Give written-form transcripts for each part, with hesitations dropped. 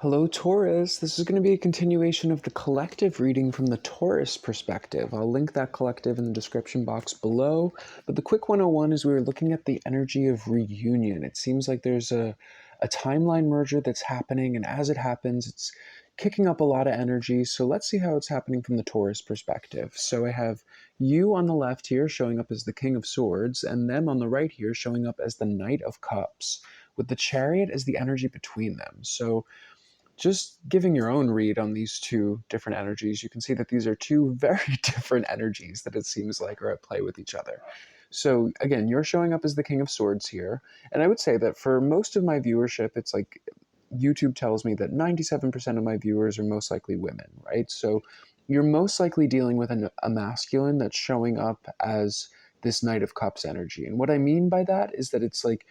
Hello, Taurus. This is going to be a continuation of the collective reading from the Taurus perspective. I'll link that collective in the description box below. But the quick 101 is we were looking at the energy of reunion. It seems like there's a timeline merger that's happening, and as it happens, it's kicking up a lot of energy. So let's see how it's happening from the Taurus perspective. So I have you on the left here showing up as the King of Swords, and them on the right here showing up as the Knight of Cups, with the Chariot as the energy between them. So just giving your own read on these two different energies, you can see that these are two very different energies that it seems like are at play with each other. So again, you're showing up as the King of Swords here, and I would say that for most of my viewership, it's like YouTube tells me that 97% of my viewers are most likely women, right? So you're most likely dealing with a masculine that's showing up as this Knight of Cups energy. And what I mean by that is that it's like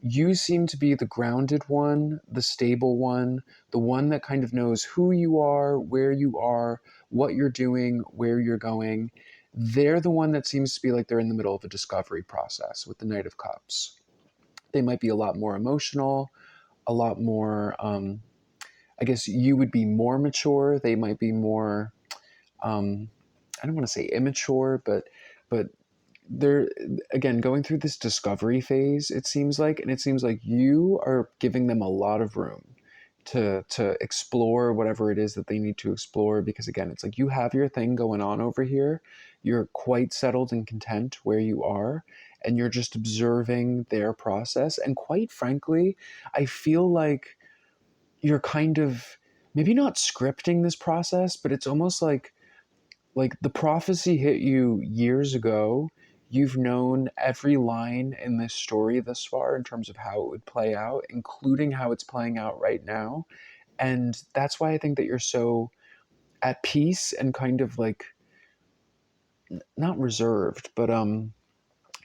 you seem to be the grounded one, the stable one, the one that kind of knows who you are, what you're doing, where you're going. They're the one that seems to be like they're in the middle of a discovery process with the Knight of Cups. They might be a lot more emotional, a lot more, I guess you would be more mature. They might be more, I don't want to say immature, but they're again going through this discovery phase, it seems like, and it seems like you are giving them a lot of room to explore whatever it is that they need to explore, because again, it's like you have your thing going on over here. You're quite settled and content where you are, and you're just observing their process. And quite frankly, I feel like you're kind of maybe not scripting this process, but it's almost like the prophecy hit you years ago. You've known every line in this story thus far in terms of how it would play out, including how it's playing out right now. And that's why I think that you're so at peace and kind of like not reserved, but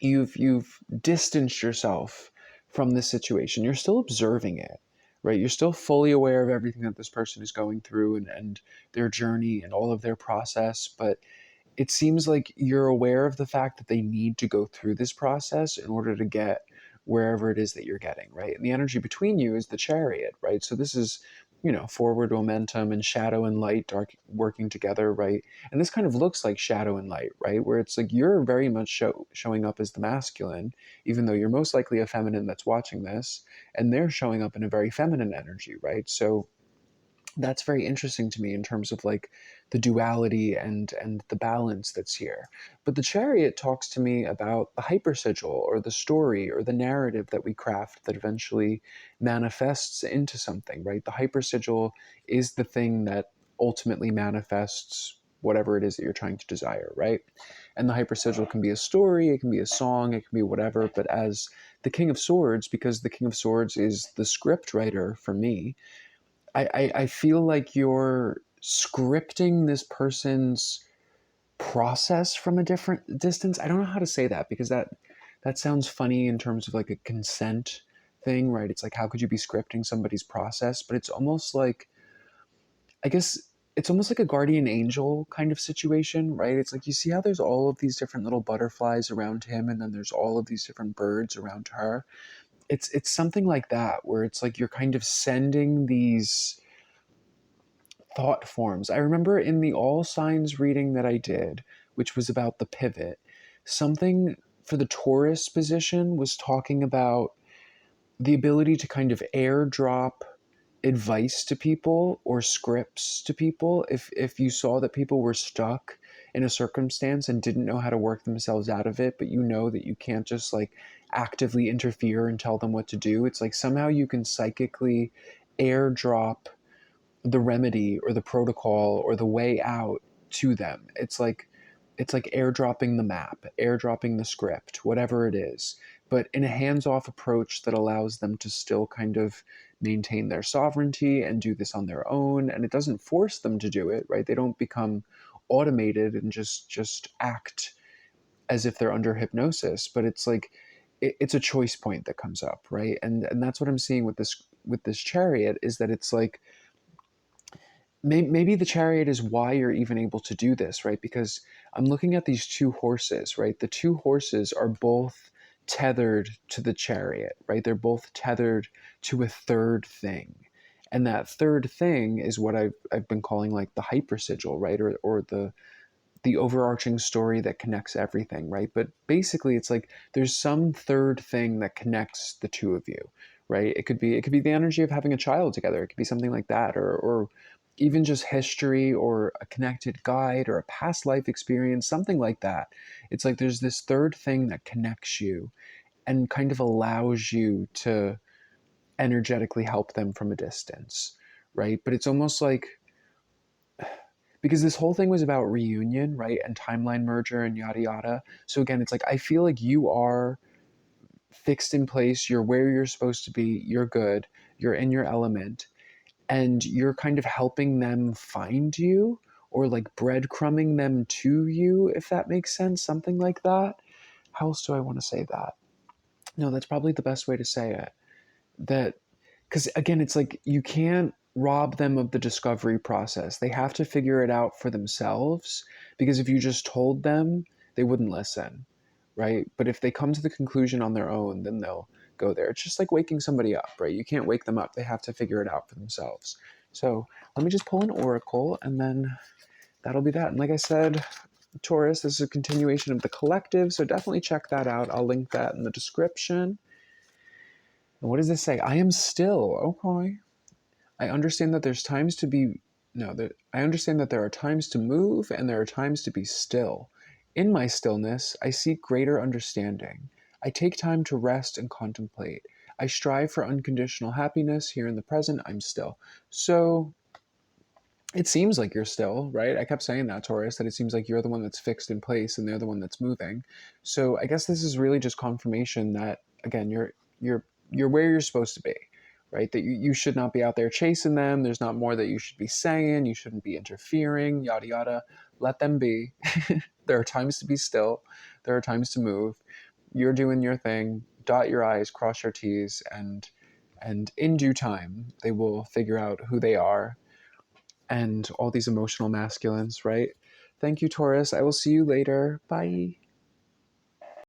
you've distanced yourself from this situation. You're still observing it, right? You're still fully aware of everything that this person is going through, and their journey and all of their process, but it seems like you're aware of the fact that they need to go through this process in order to get wherever it is that you're getting, right? And the energy between you is the Chariot, right? So this is, forward momentum and shadow and light dark working together, right? And this kind of looks like shadow and light, right? Where it's like you're very much showing up as the masculine, even though you're most likely a feminine that's watching this, and they're showing up in a very feminine energy, right? So that's very interesting to me in terms of like the duality and the balance that's here. But the Chariot talks to me about the hypersigil, or the story, or the narrative that we craft that eventually manifests into something, right? The hypersigil is the thing that ultimately manifests whatever it is that you're trying to desire, right? And the hypersigil can be a story, it can be a song, it can be whatever. But as the King of Swords, because the King of Swords is the script writer for me, I feel like you're scripting this person's process from a different distance. I don't know how to say that, because that sounds funny in terms of like a consent thing, right? It's like, how could you be scripting somebody's process? But it's almost like, I guess it's almost like a guardian angel kind of situation, right? It's like you see how there's all of these different little butterflies around him, and then there's all of these different birds around her. It's something like that, where it's like you're kind of sending these thought forms. I remember in the all signs reading that I did, which was about the pivot, something for the Taurus position was talking about the ability to kind of airdrop advice to people or scripts to people if you saw that people were stuck in a circumstance and didn't know how to work themselves out of it, but you know that you can't just like actively interfere and tell them what to do. It's like somehow you can psychically airdrop the remedy or the protocol or the way out to them. It's like airdropping the map, airdropping the script, whatever it is, but in a hands-off approach that allows them to still kind of maintain their sovereignty and do this on their own, and it doesn't force them to do it, right? They don't become automated and just act as if they're under hypnosis, but it's like it's a choice point that comes up, right? And that's what I'm seeing with this Chariot, is that it's like maybe the Chariot is why you're even able to do this, right? Because I'm looking at these two horses, right? The two horses are both tethered to the Chariot, right? They're both tethered to a third thing. And that third thing is what I've been calling like the hypersigil, right? Or the overarching story that connects everything, right? But basically it's like there's some third thing that connects the two of you, right? It could be the energy of having a child together. It could be something like that, or even just history or a connected guide or a past life experience, something like that. It's like there's this third thing that connects you and kind of allows you to energetically help them from a distance, right? But it's almost like, because this whole thing was about reunion, right? And timeline merger and yada yada. So again, it's like I feel like you are fixed in place, you're where you're supposed to be, you're good, you're in your element, and you're kind of helping them find you or like breadcrumbing them to you, if that makes sense, something like that. How else do I want to say that? No, that's probably the best way to say it. That, because again, it's like you can't rob them of the discovery process. They have to figure it out for themselves, because if you just told them, they wouldn't listen, right? But if they come to the conclusion on their own, then they'll go there. It's just like waking somebody up, right? You can't wake them up. They have to figure it out for themselves. So let me just pull an oracle, and then that'll be that. And like I said, Taurus, this is a continuation of the collective, so definitely check that out. I'll link that in the description. And what does this say? I am still. Okay. I understand that there's times to be no, that I understand that there are times to move and there are times to be still. In my stillness, I seek greater understanding. I take time to rest and contemplate. I strive for unconditional happiness here in the present. I'm still. So it seems like you're still, right? I kept saying that, Taurus, that it seems like you're the one that's fixed in place and they're the one that's moving. So I guess this is really just confirmation that again, you're where you're supposed to be, right? That you should not be out there chasing them. There's not more that you should be saying. You shouldn't be interfering, yada yada. Let them be. There are times to be still. There are times to move. You're doing your thing. Dot your I's, cross your T's, and in due time they will figure out who they are and all these emotional masculines, right? Thank you, Taurus. I will see you later. Bye.